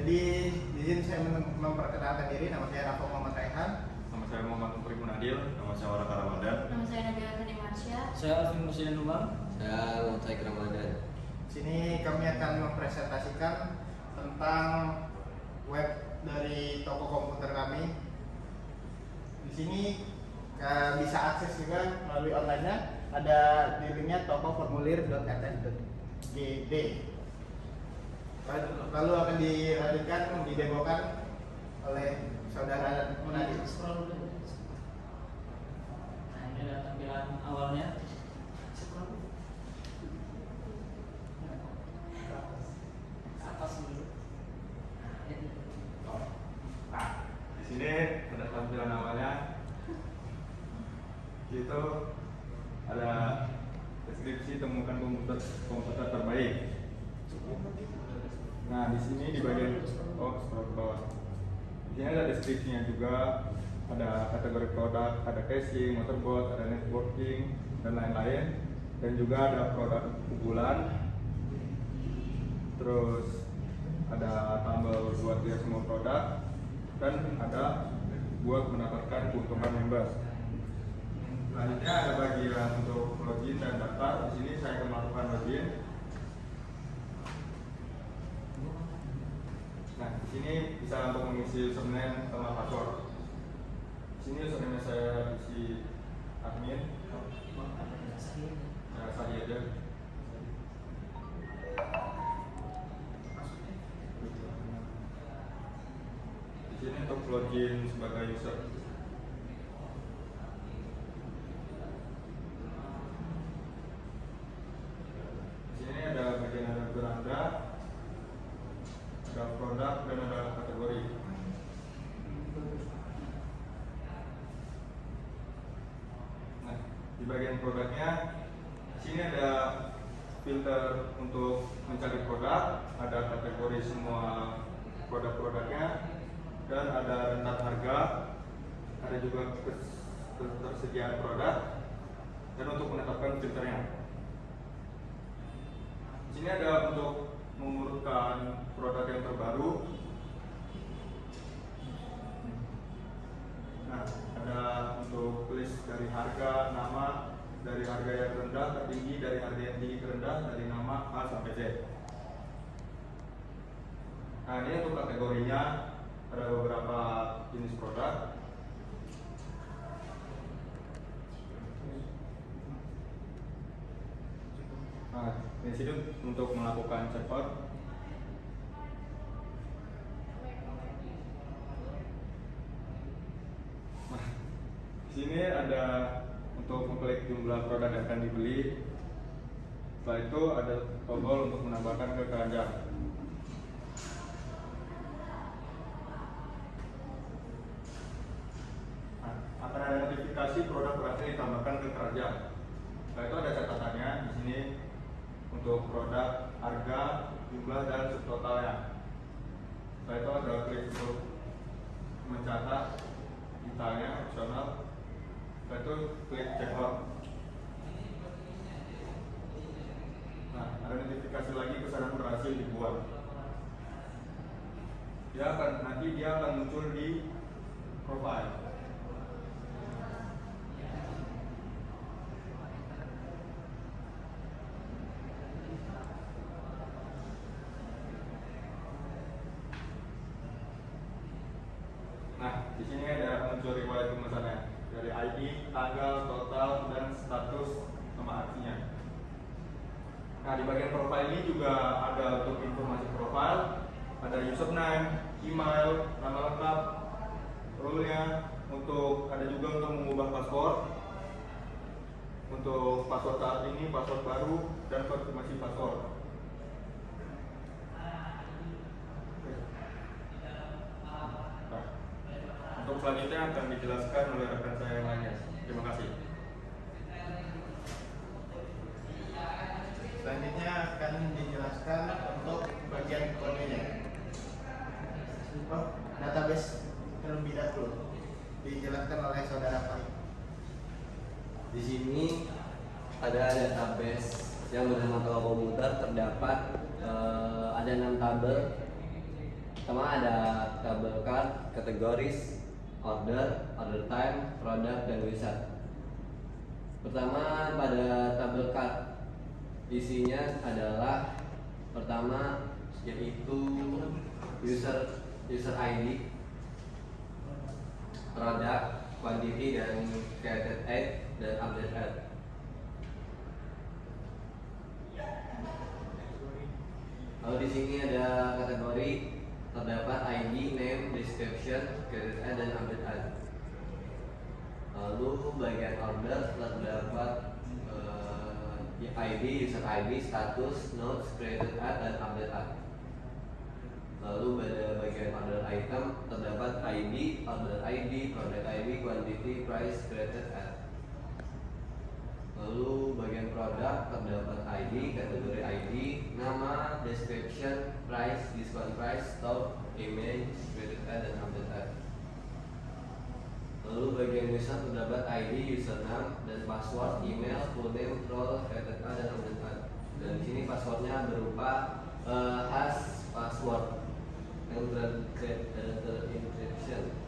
Jadi izin saya memperkenalkan diri, nama saya Raffi Muhammad Raihan. Nama saya Muhammad Mukri Munadil, nama saya Waraka Ramadan. Nama saya Nabila Fani Marsya. Saya Alvin Muslimin Umar. Saya Muhammad Ramadan. Di sini kami akan mempresentasikan tentang web dari toko komputer kami. Di sini bisa akses juga melalui online-nya. Ada di linknya tokoformulir.rs.gd. Lalu akan dilanjutkan, didemokan oleh saudara Munadil. Scroll dulu. Nah, ini adalah tampilan awalnya. Scroll. Atas dulu. Nah, ini. Nah, di sini ada tampilan awalnya. Itu ada deskripsi temukan komputer terbaik. Nah, di sini di bagian scroll ke bawah. Di sini ada deskripsinya juga, ada kategori produk, ada casing, motherboard, ada networking dan lain-lain, dan juga ada produk unggulan. Terus ada tombol buat lihat semua produk dan ada buat mendapatkan keuntungan members. Selanjutnya ada bagian untuk login dan daftar. Di sini saya akan melakukan login. Nah, di sini bisa untuk mengisi username sama password. Di sini username saya isi admin. Saya saja aja. Di sini untuk login sebagai user. Di sini ada bagian ada beranda, ada produk dan ada kategori. Nah, di bagian produknya, di sini ada filter untuk mencari produk, ada kategori semua produk-produknya, dan ada rentan harga, ada juga ketersediaan produk, dan untuk menetapkan filternya. Di sini ada untuk mengurutkan produk yang terbaru. Nah, ada untuk list dari harga, nama, dari harga yang rendah ke tinggi, dari harga yang tinggi ke rendah, dari nama A sampai Z. Nah, ini untuk kategorinya ada beberapa jenis produk. Nah, di sini untuk melakukan checkout. Nah, di sini ada untuk mengklik jumlah produk yang akan dibeli. Setelah itu ada tombol untuk menambahkan ke keranjang. Nah, akan ada notifikasi produk berhasil ditambahkan ke keranjang. Setelah itu ada catatannya di sini untuk produk, harga, jumlah dan subtotalnya. Setelah itu ada klik untuk mencatat detailnya opsional. Setelah itu klik checkout. Nah, ada notifikasi lagi pesanan berhasil dibuat. Nanti dia akan muncul di profile. Nah, di sini ada muncul riwayat pemesannya dari ID, tanggal, total, dan status nama aksinya. Nah, di bagian profile ini juga ada untuk informasi profile, ada username, email, nama lengkap, role-nya, ada juga untuk mengubah password, untuk password saat ini, password baru, dan konfirmasi password. Untuk selanjutnya akan dijelaskan oleh rekan saya yang lainnya. Terima kasih. Selanjutnya akan dijelaskan untuk bagian kodenya. Database terlebih dahulu dijelaskan oleh saudara Pak. Di sini ada database yang bernama toko komputer, terdapat ada 6 tabel Pertama ada tabel card, kategoris, order time, product, dan wizard. Pertama pada tabel card, isinya adalah pertama yaitu user ID, product, quantity, dan created ad dan update ad. Lalu di sini ada kategori, terdapat ID, name, description, created ad, dan update ad. Lalu bagian order terdapat ID, user ID, status, notes, created ad, dan update ad. Lalu pada bagian order item terdapat ID, order ID, product ID, quantity, price, created ad. Lalu bagian produk terdapat ID, kategori ID, nama, description, price, discount price, stock, image, created ad, dan update ad. Lalu bagian user terdapat ID, username, dan password, email, full name, role, created ad, dan update ad. Dan di sini passwordnya berupa hash password yang terencryption.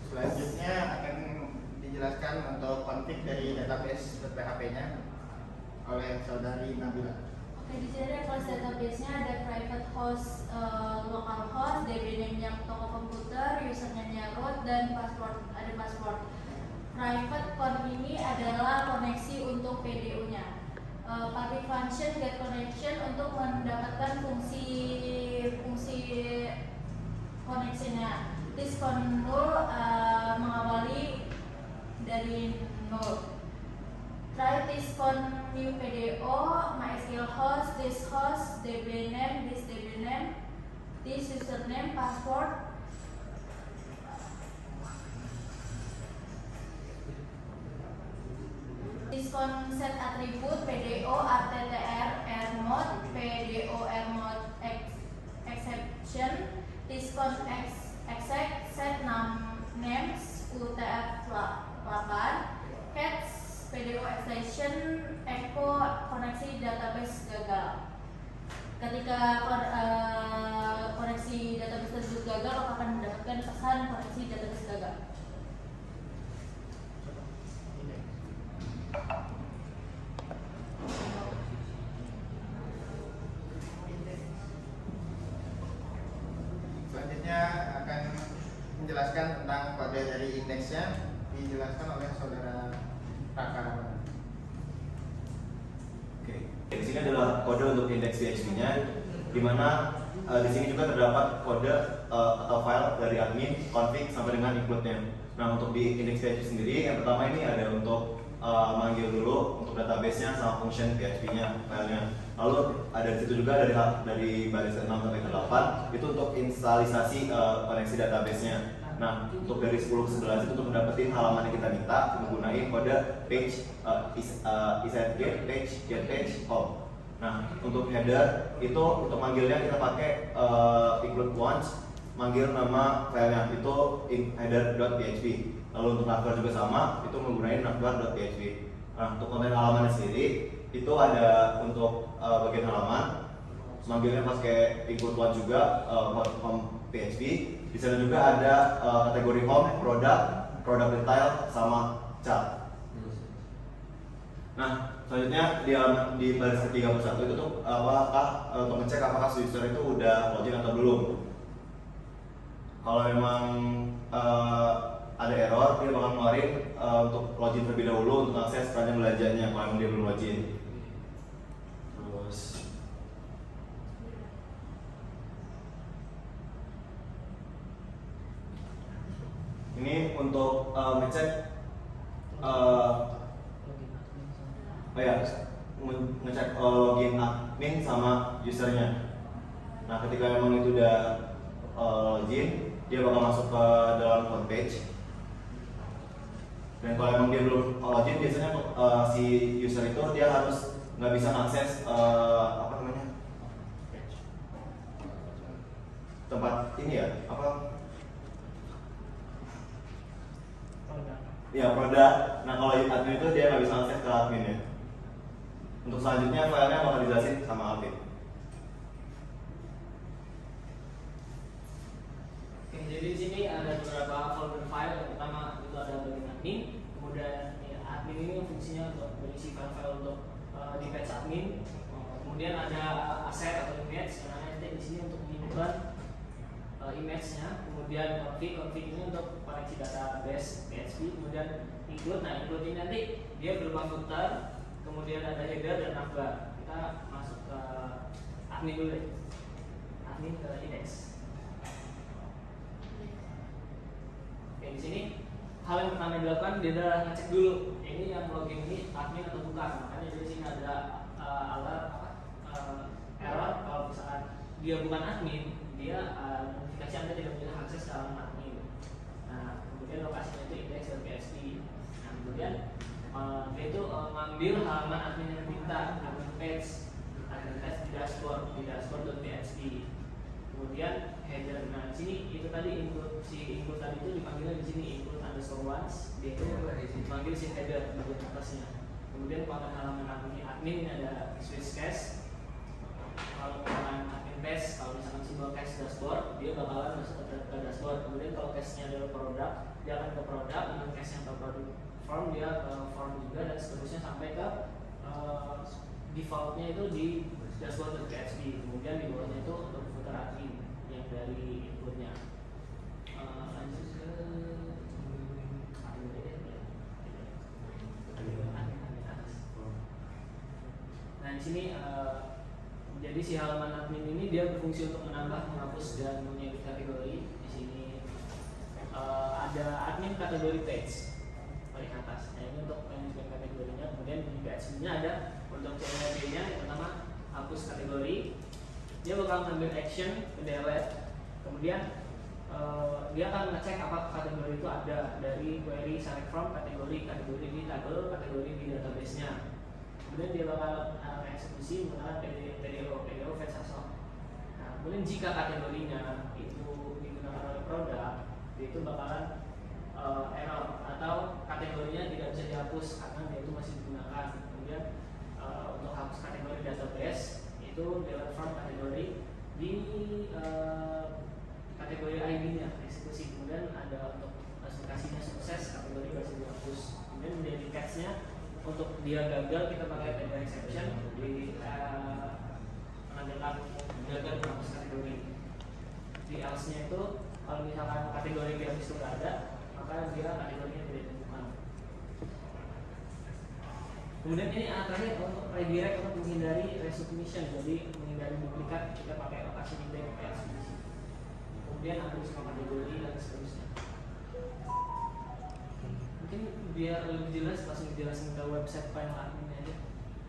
Selanjutnya akan dijelaskan untuk config dari database .php-nya oleh saudari Nabila. Oke, di sini request database-nya ada private host, local host, DB name-nya toko komputer, username-nya root, dan ada password. Private con ini adalah koneksi untuk PDU-nya. Public function get connection untuk mendapatkan fungsi koneksinya. This con null mengawali dari null. Try this con new PDO, MySQL host, this host, DB name, this username, password. This con set attribute PDO, RTTR, R mode, PDO R mode exception. This con exec set names UTF-8, cats PDO extension echo koneksi database gagal. Ketika koneksi database tersebut gagal, maka akan mendapatkan pesan koneksi database gagal. Selanjutnya akan menjelaskan tentang kode dari indeksnya, dijelaskan oleh saudara Raka Ramadan. Oke, di sini adalah kode untuk indeks PHP-nya, di mana di sini juga terdapat kode atau file dari admin, config sampai dengan include-nya. Nah, untuk di indeks PHP sendiri, yang pertama ini ada untuk manggil dulu untuk database-nya sama function PHP-nya, filenya. Lalu ada di situ juga dari baris 6 sampai ke 8 itu untuk instalisasi koneksi database-nya. Nah, untuk dari 10 ke 11 itu untuk mendapatkan halaman yang kita minta menggunakan kode page isEdGet page get page home. Nah, untuk header itu untuk manggilnya kita pakai include once, manggil nama filenya itu header.php. Lalu untuk navbar juga sama, itu menggunakan navbar.php. Nah, untuk konten halamannya sendiri itu ada untuk bagian halaman, manggilnya pakai include one juga home PHP. Di sana juga ada kategori home, product detail, sama chart. Nah, selanjutnya di baris ke-31 itu tuh apakah untuk ngecek apakah user itu udah login atau belum. Kalau memang ada error, dia bakal ngeluarin untuk login terlebih dahulu untuk akses keranjang belanjanya kalau memang dia belum login. Terus ini untuk ngecek ngecek login admin sama usernya. Nah, ketika memang itu udah login, dia bakal masuk ke dalam homepage. Dan kalau emang dia belum login, biasanya si user itu dia harus nggak bisa akses apa namanya tempat ini ya apa ya produk. Nah kalau admin itu dia nggak bisa akses ke admin ya. Untuk selanjutnya filenya bakal dijelasin sama Alvin. Oke, jadi di sini ada beberapa folder file. Yang pertama itu ada bagian admin, kemudian ya, admin ini fungsinya untuk berisi file-file untuk di page admin. Kemudian ada aset atau image, karena nanti di sini untuk menyimpan image-nya. Kemudian config ini untuk koneksi database PHP. Kemudian include, nah include ini nanti dia berupa footer. Kemudian ada header dan navbar. Kita masuk ke admin dulu deh. Admin ke index. Oke, di sini hal yang pertama dilakukan dia adalah ngecek dulu ini yang login ini admin atau bukan. Makanya di sini ada error kalau misalkan dia bukan admin, dia notifikasi Anda tidak punya akses ke halaman admin. Nah, kemudian lokasinya itu index.php. Nah, kemudian dia itu ngambil halaman admin yang diminta, admin page di dashboard.php. Kemudian header. Nah, di sini itu tadi include tadi itu dipanggilnya di sini include underscore once. Dia itu dipanggil si header bagian atasnya. Kemudian kalau halaman admin ini ada switch cache. Kalau halaman admin page, kalau misalkan simbol cache dashboard, dia bakalan masuk ke dashboard. Kemudian kalau cache-nya adalah produk, dia akan ke produk. Untuk cache yang ke produk form, dia ke form juga, dan seterusnya sampai ke defaultnya itu di dashboard.php. Kemudian di bawahnya itu untuk footer admin yang dari inputnya. Lanjut ke nah di sini jadi si halaman admin ini dia berfungsi untuk menambah, menghapus, dan mengedit kategori. Di sini ada admin kategori page paling atas. Nah ini untuk manajemen kategorinya. Kemudian di PHP-nya ada untuk CLB-nya yang pertama hapus kategori. Dia bakal mengambil action ke delete. Kemudian dia akan ngecek apakah kategori itu ada dari query select from kategori di tabel, kategori di database-nya. Kemudian dia bakal eksekusi menggunakan PDO fetch assoc. Nah, kemudian jika kategorinya itu digunakan oleh produk, itu bakalan error atau kategorinya tidak bisa dihapus karena dia itu masih digunakan. Kemudian untuk hapus kategori database itu delete from kategori di kategori ID-nya eksekusi. Kemudian ada untuk klasifikasinya sukses, kategori bisa dihapus. Kemudian menjadi catch-nya untuk dia gagal kita pakai table exception di menandakan gagal menghapus kategori. Di else-nya itu kalau misalkan kategori dia itu nggak ada, maka dia kategorinya tidak ditemukan. Kemudian ini terakhir untuk redirect untuk menghindari resubmission, jadi menghindari duplikat kita pakai lokasi di PHP. Kemudian hapus kategori dan seterusnya. Mungkin biar lebih jelas langsung dijelasin ke website file admin aja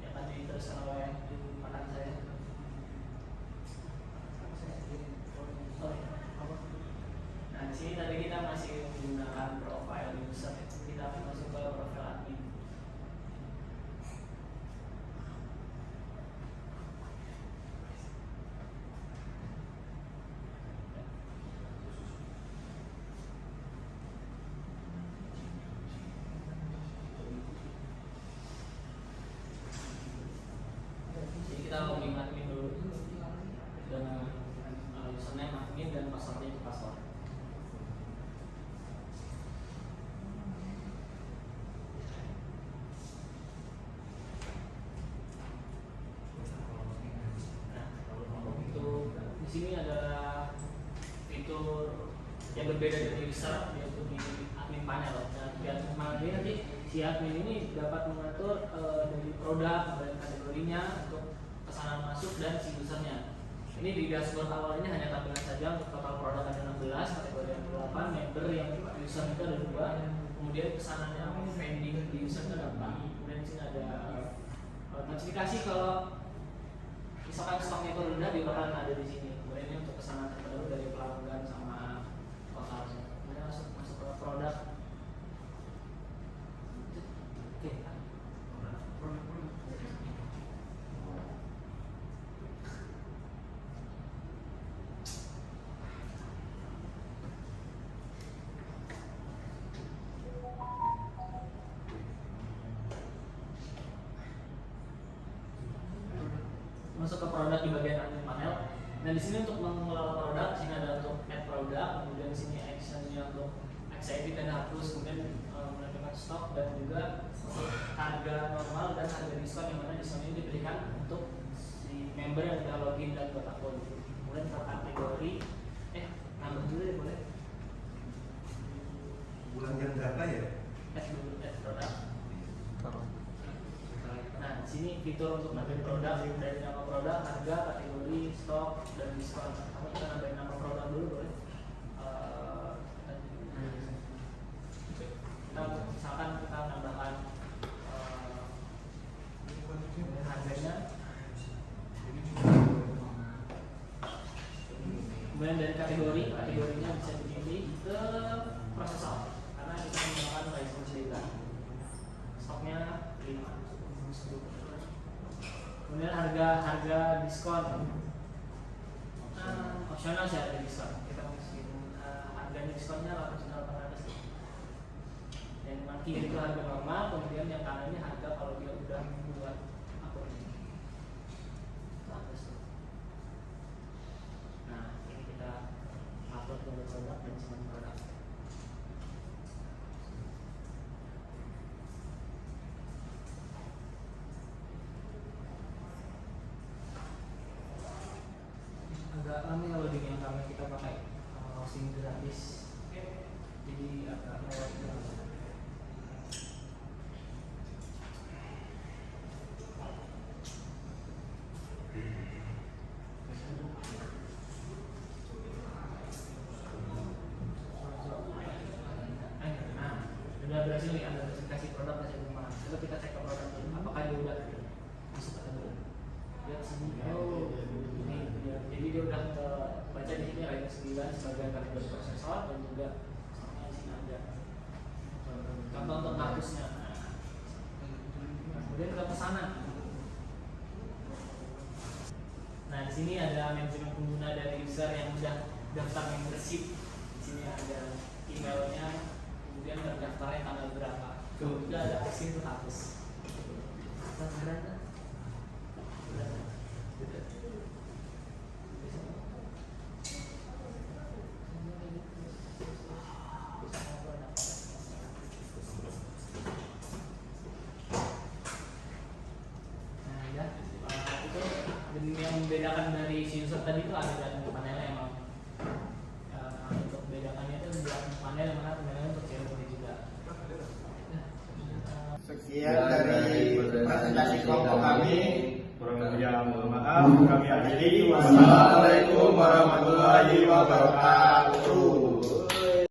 yang tadi diteruskan oleh rekan saya. Nah di sini tadi kita masih menggunakan profile user, kita akan masuk ke profil admin. Kita login admin dulu dengan username admin dan passwordnya itu password. Nah, untuk di sini adalah fitur yang berbeda dari user, yaitu di admin panel. Nah, di admin panel ini nanti si admin ini dapat mengatur dari produk dan kategorinya untuk pesanan masuk dan si usernya. Ini di dashboard awal ini hanya tampilan saja. Untuk total produk ada 16, kategori yang 8, member yang user itu ada 2, kemudian pesanan yang pending di user itu ada 4. Kemudian di sini ada notifikasi kalau misalkan stoknya itu rendah, dia bakalan ada di sini. Kemudian ini untuk pesanan terbaru dari pelanggan sama totalnya. Kemudian masuk ke produk. di bagian admin panel. Dan di sini untuk mengelola produk, sini ada untuk add produk, kemudian di sini actionnya untuk exit dan hapus, kemudian menentukan stok dan juga harga normal dan harga diskon, yang mana diskon ini diberikan untuk si member yang sudah login dan buat akun. Kemudian per kategori, nambah dulu ya boleh. Bulan yang berapa ya? Add dulu, add produk. Nah, di sini fitur untuk nambahin produk dari nama produk, harga, kategori, stok, dan diskon. Kamu kita nambahin nama produk dulu boleh. Kita misalkan kita nambahkan harganya. Kemudian dari kategorinya bisa dipilih ke prosesor karena kita menggunakan Ryzen 9. Stoknya 5. Kemudian harga diskon opsional sih harga diskon. Kita masukin harganya diskonnya 8.800. Yang kiri itu harga normal, kemudian yang kanan ini harga kalau dia udah buat akun. Nah, ini kita upload ke produk dan simpan produk. Agak lama kalau di yang kami kita pakai hosting gratis, jadi agak lewat banget. Udah berhasil nih, Anda kasih produk kasih rumah. Coba kita cek ke produk dulu, apakah dia udah masuk kategori. Lihat sini, ini dia. Jadi dia udah baca di sini Ryzen 9 sebagai kategori prosesor dan juga stoknya di sini ada. Contoh untuk hapusnya. Kemudian ke pesanan. Nah, di sini ada manajemen pengguna dari user yang udah daftar membership. Di sini ada emailnya, kemudian terdaftarnya tanggal berapa. Udah ada opsi untuk hapus. Yang membedakan dari si user tadi itu ada di panelnya emang. Untuk membedakannya itu di panel yang mana panelnya untuk ceremony juga. Sekian dari presentasi kelompok kami. Kurang lebihnya mohon maaf, kami akhiri. Wassalamualaikum warahmatullahi wabarakatuh.